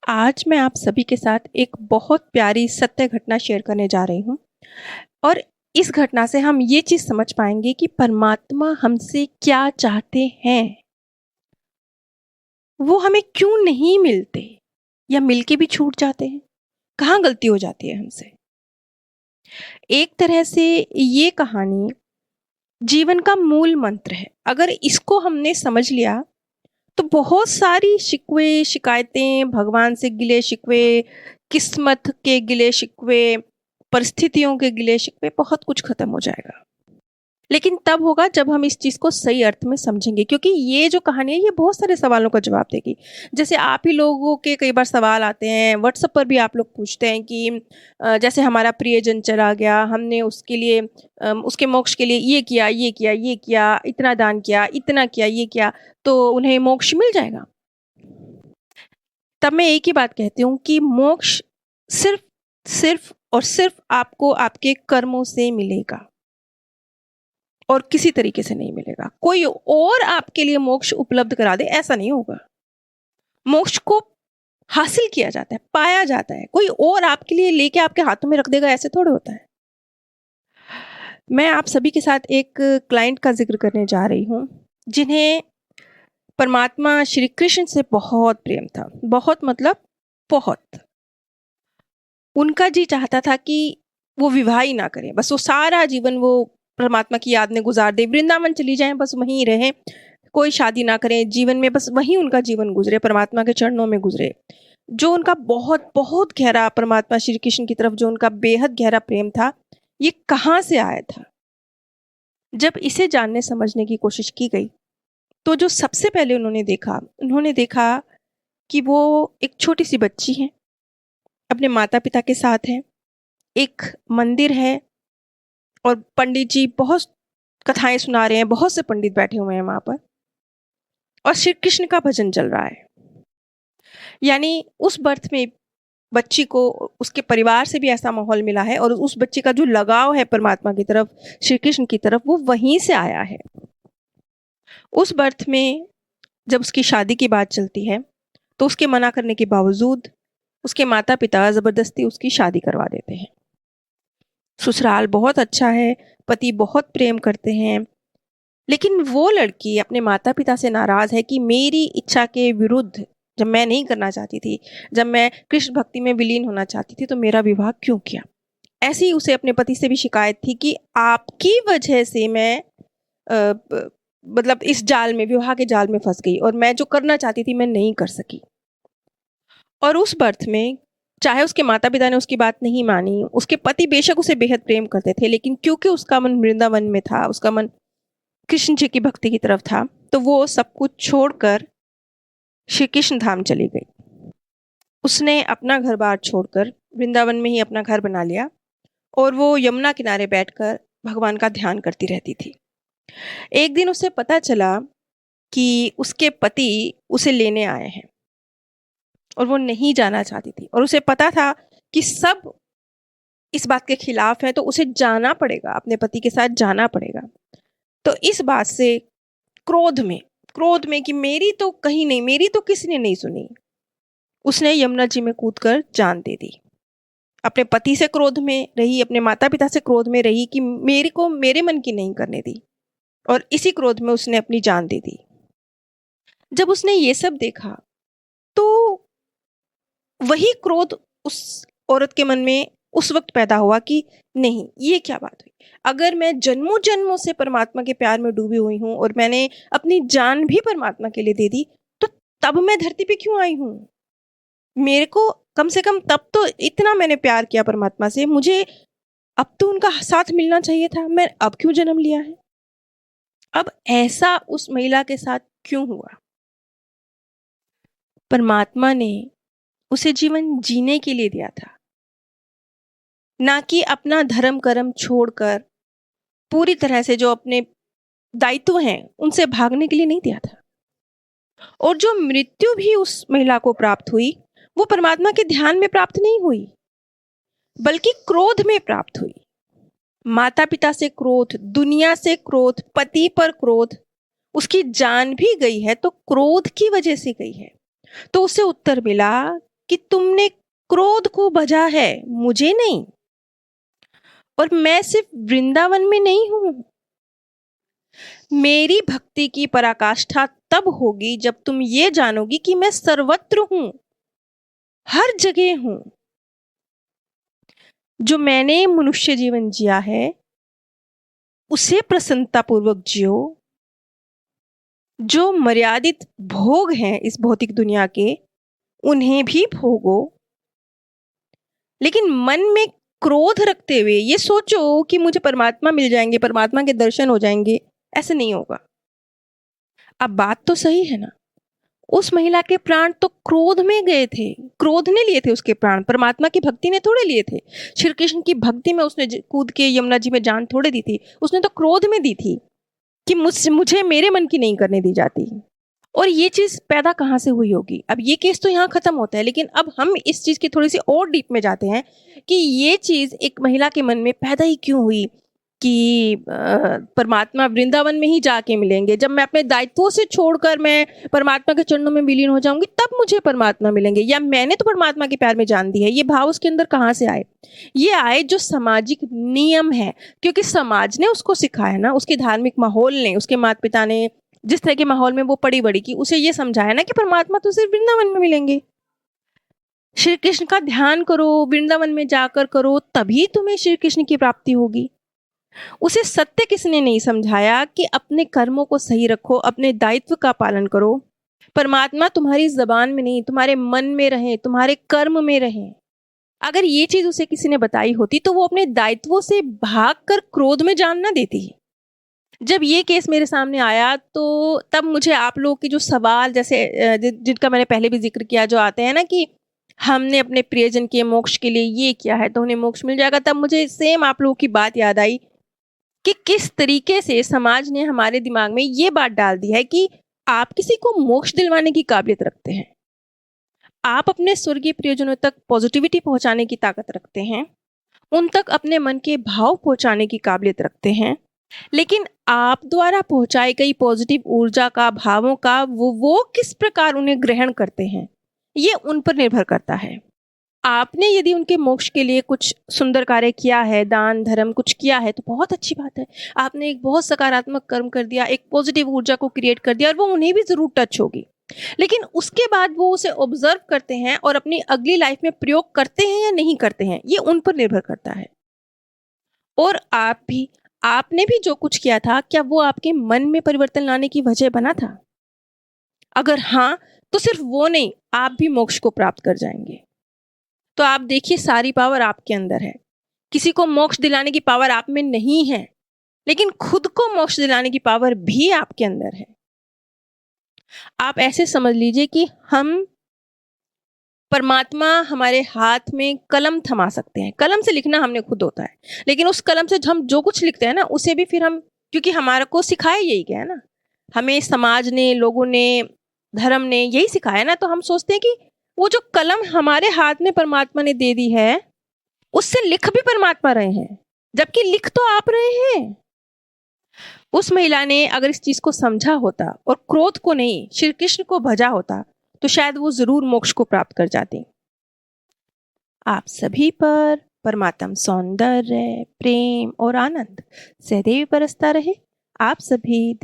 आज मैं आप सभी के साथ एक बहुत प्यारी सत्य घटना शेयर करने जा रही हूँ और इस घटना से हम ये चीज़ समझ पाएंगे कि परमात्मा हमसे क्या चाहते हैं। वो हमें क्यों नहीं मिलते या मिलके भी छूट जाते हैं। कहाँ गलती हो जाती है हमसे। एक तरह से ये कहानी जीवन का मूल मंत्र है। अगर इसको हमने समझ लिया तो बहुत सारी शिकवे शिकायतें, भगवान से गिले शिकवे, किस्मत के गिले शिकवे, परिस्थितियों के गिले शिकवे, बहुत कुछ खत्म हो जाएगा। लेकिन तब होगा जब हम इस चीज़ को सही अर्थ में समझेंगे, क्योंकि ये जो कहानी है ये बहुत सारे सवालों का जवाब देगी। जैसे आप ही लोगों के कई बार सवाल आते हैं, व्हाट्सएप पर भी आप लोग पूछते हैं कि जैसे हमारा प्रियजन चला गया, हमने उसके लिए उसके मोक्ष के लिए ये किया, ये किया, ये किया, इतना दान किया, इतना किया, ये किया, तो उन्हें मोक्ष मिल जाएगा। तब मैं एक ही बात कहती हूँ कि मोक्ष सिर्फ सिर्फ और सिर्फ आपको आपके कर्मों से मिलेगा और किसी तरीके से नहीं मिलेगा। कोई और आपके लिए मोक्ष उपलब्ध करा दे ऐसा नहीं होगा। मोक्ष को हासिल किया जाता है, पाया जाता है। कोई और आपके लिए लेके आपके हाथों में रख देगा ऐसे थोड़े होता है। मैं आप सभी के साथ एक क्लाइंट का जिक्र करने जा रही हूँ जिन्हें परमात्मा श्री कृष्ण से बहुत प्रेम था। बहुत मतलब बहुत। उनका जी चाहता था कि वो विवाह ही ना करें, बस वो सारा जीवन वो परमात्मा की याद में गुजार दे, वृंदावन चली जाएं, बस वहीं रहें, कोई शादी ना करें, जीवन में बस वहीं उनका जीवन गुजरे, परमात्मा के चरणों में गुजरे। जो उनका बहुत बहुत गहरा परमात्मा श्री कृष्ण की तरफ जो उनका बेहद गहरा प्रेम था, ये कहाँ से आया था। जब इसे जानने समझने की कोशिश की गई तो जो सबसे पहले उन्होंने देखा कि वो एक छोटी सी बच्ची है, अपने माता पिता के साथ है, एक मंदिर है और पंडित जी बहुत कथाएं सुना रहे हैं, बहुत से पंडित बैठे हुए हैं वहां पर और श्री कृष्ण का भजन चल रहा है। यानी उस बर्थ में बच्ची को उसके परिवार से भी ऐसा माहौल मिला है और उस बच्ची का जो लगाव है परमात्मा की तरफ, श्री कृष्ण की तरफ, वो वहीं से आया है। उस बर्थ में जब उसकी शादी की बात चलती है तो उसके मना करने के बावजूद उसके माता पिता जबरदस्ती उसकी शादी करवा देते हैं। ससुराल बहुत अच्छा है, पति बहुत प्रेम करते हैं, लेकिन वो लड़की अपने माता पिता से नाराज है कि मेरी इच्छा के विरुद्ध, जब मैं नहीं करना चाहती थी, जब मैं कृष्ण भक्ति में विलीन होना चाहती थी, तो मेरा विवाह क्यों किया। ऐसी उसे अपने पति से भी शिकायत थी कि आपकी वजह से मैं मतलब इस जाल में, विवाह के जाल में फंस गई और मैं जो करना चाहती थी मैं नहीं कर सकी। और उस बर्थ में चाहे उसके माता पिता ने उसकी बात नहीं मानी, उसके पति बेशक उसे बेहद प्रेम करते थे, लेकिन क्योंकि उसका मन वृंदावन में था, उसका मन कृष्ण जी की भक्ति की तरफ था, तो वो सब कुछ छोड़कर श्री कृष्ण धाम चली गई। उसने अपना घर बार छोड़कर वृंदावन में ही अपना घर बना लिया और वो यमुना किनारे बैठकर भगवान का ध्यान करती रहती थी। एक दिन उसे पता चला कि उसके पति उसे लेने आए हैं और वो नहीं जाना चाहती थी और उसे पता था कि सब इस बात के खिलाफ है, तो उसे जाना पड़ेगा, अपने पति के साथ जाना पड़ेगा। तो इस बात से क्रोध में कि मेरी तो कहीं नहीं, मेरी तो किसी ने नहीं सुनी, उसने यमुना जी में कूदकर जान दे दी। अपने पति से क्रोध में रही, अपने माता पिता से क्रोध में रही कि मेरे को मेरे मन की नहीं करने दी, और इसी क्रोध में उसने अपनी जान दे दी। जब उसने ये सब देखा तो वही क्रोध उस औरत के मन में उस वक्त पैदा हुआ कि नहीं, ये क्या बात हुई। अगर मैं जन्मों जन्मों से परमात्मा के प्यार में डूबी हुई हूं और मैंने अपनी जान भी परमात्मा के लिए दे दी, तो तब मैं धरती पे क्यों आई हूं। मेरे को कम से कम तब तो इतना मैंने प्यार किया परमात्मा से, मुझे अब तो उनका साथ मिलना चाहिए था, मैं अब क्यों जन्म लिया है। अब ऐसा उस महिला के साथ क्यों हुआ। परमात्मा ने उसे जीवन जीने के लिए दिया था, ना कि अपना धर्म कर्म छोड़कर पूरी तरह से जो अपने दायित्व हैं उनसे भागने के लिए नहीं दिया था। और जो मृत्यु भी उस महिला को प्राप्त हुई, वो परमात्मा के ध्यान में प्राप्त नहीं हुई, बल्कि क्रोध में प्राप्त हुई। माता पिता से क्रोध, दुनिया से क्रोध, पति पर क्रोध, उसकी जान भी गई है तो क्रोध की वजह से गई है। तो उसे उत्तर मिला कि तुमने क्रोध को भजा है, मुझे नहीं। और मैं सिर्फ वृंदावन में नहीं हूं। मेरी भक्ति की पराकाष्ठा तब होगी जब तुम ये जानोगी कि मैं सर्वत्र हूं, हर जगह हूं। जो मैंने मनुष्य जीवन जिया है उसे प्रसन्नतापूर्वक जियो। जो मर्यादित भोग हैं इस भौतिक दुनिया के, उन्हें भी भोगो। लेकिन मन में क्रोध रखते हुए ये सोचो कि मुझे परमात्मा मिल जाएंगे, परमात्मा के दर्शन हो जाएंगे, ऐसे नहीं होगा। अब बात तो सही है ना, उस महिला के प्राण तो क्रोध में गए थे, क्रोध ने लिए थे उसके प्राण, परमात्मा की भक्ति ने थोड़े लिए थे। श्री कृष्ण की भक्ति में उसने कूद के यमुना जी में जान थोड़े दी थी, उसने तो क्रोध में दी थी कि मुझे मेरे मन की नहीं करने दी जाती। और ये चीज पैदा कहाँ से हुई होगी? अब ये केस तो यहाँ खत्म होता है, लेकिन अब हम इस चीज की थोड़ी सी और डीप में जाते हैं कि ये चीज एक महिला के मन में पैदा ही क्यों हुई कि परमात्मा वृंदावन में ही जाके मिलेंगे। जब मैं अपने दायित्वों से छोड़कर मैं परमात्मा के चरणों में विलीन हो जाऊंगी तब मुझे परमात्मा मिलेंगे, या मैंने तो परमात्मा के प्यार में जान दी है। ये भाव उसके अंदर कहाँ से आए? ये आए जो सामाजिक नियम है, क्योंकि समाज ने उसको सिखाया ना, उसके धार्मिक माहौल ने, उसके माता पिता ने जिस तरह के माहौल में वो पड़ी बड़ी की, उसे ये समझाया ना कि परमात्मा तो सिर्फ वृंदावन में मिलेंगे। श्री कृष्ण का ध्यान करो, वृंदावन में जाकर करो, तभी तुम्हें श्री कृष्ण की प्राप्ति होगी। उसे सत्य किसने नहीं समझाया कि अपने कर्मों को सही रखो, अपने दायित्व का पालन करो। परमात्मा तुम्हारी जबान में नहीं, तुम्हारे मन में रहे, तुम्हारे कर्म में रहे। अगर ये चीज उसे किसी ने बताई होती तो वो अपने दायित्वों से भागकर क्रोध में जान ना देती। जब ये केस मेरे सामने आया तो तब मुझे आप लोगों के जो सवाल, जैसे जिनका मैंने पहले भी जिक्र किया, जो आते हैं ना कि हमने अपने प्रियजन के मोक्ष के लिए ये किया है तो उन्हें मोक्ष मिल जाएगा, तब मुझे सेम आप लोगों की बात याद आई कि किस तरीके से समाज ने हमारे दिमाग में ये बात डाल दी है कि आप किसी को मोक्ष दिलवाने की काबिलियत रखते हैं, आप अपने स्वर्गीय प्रियजनों तक पॉजिटिविटी पहुंचाने की ताकत रखते हैं, उन तक अपने मन के भाव पहुंचाने की काबिलियत रखते हैं, लेकिन आप द्वारा पहुंचाई गई पॉजिटिव ऊर्जा का, भावों का, वो किस प्रकार उन्हें ग्रहण करते हैं, ये उन पर निर्भर करता है। आपने यदि उनके मोक्ष के लिए कुछ सुंदर कार्य किया है, दान धर्म कुछ किया है, तो बहुत अच्छी बात है। आपने एक बहुत सकारात्मक कर्म कर दिया, एक पॉजिटिव ऊर्जा को क्रिएट कर दिया, और वो उन्हें भी जरूर टच होगी। लेकिन उसके बाद वो उसे ऑब्जर्व करते हैं और अपनी अगली लाइफ में प्रयोग करते हैं या नहीं करते हैं, ये उन पर निर्भर करता है। और आपने भी जो कुछ किया था, क्या वो आपके मन में परिवर्तन लाने की वजह बना था? अगर हाँ, तो सिर्फ वो नहीं, आप भी मोक्ष को प्राप्त कर जाएंगे। तो आप देखिए, सारी पावर आपके अंदर है। किसी को मोक्ष दिलाने की पावर आप में नहीं है, लेकिन खुद को मोक्ष दिलाने की पावर भी आपके अंदर है। आप ऐसे समझ लीजिए कि हम परमात्मा हमारे हाथ में कलम थमा सकते हैं। कलम से लिखना हमने खुद होता है, लेकिन उस कलम से हम जो कुछ लिखते हैं ना, उसे भी फिर हम, क्योंकि हमारे को सिखाया यही गया है ना, हमें समाज ने, लोगों ने, धर्म ने यही सिखाया ना, तो हम सोचते हैं कि वो जो कलम हमारे हाथ में परमात्मा ने दे दी है, उससे लिख भी परमात्मा रहे हैं, जबकि लिख तो आप रहे हैं। उस महिला ने अगर इस चीज को समझा होता और क्रोध को नहीं, श्री कृष्ण को भजा होता, तो शायद वो जरूर मोक्ष को प्राप्त कर जाती। आप सभी पर परमात्म सौंदर्य, प्रेम और आनंद सदैव बरसता रहे। आप सभी दिव्य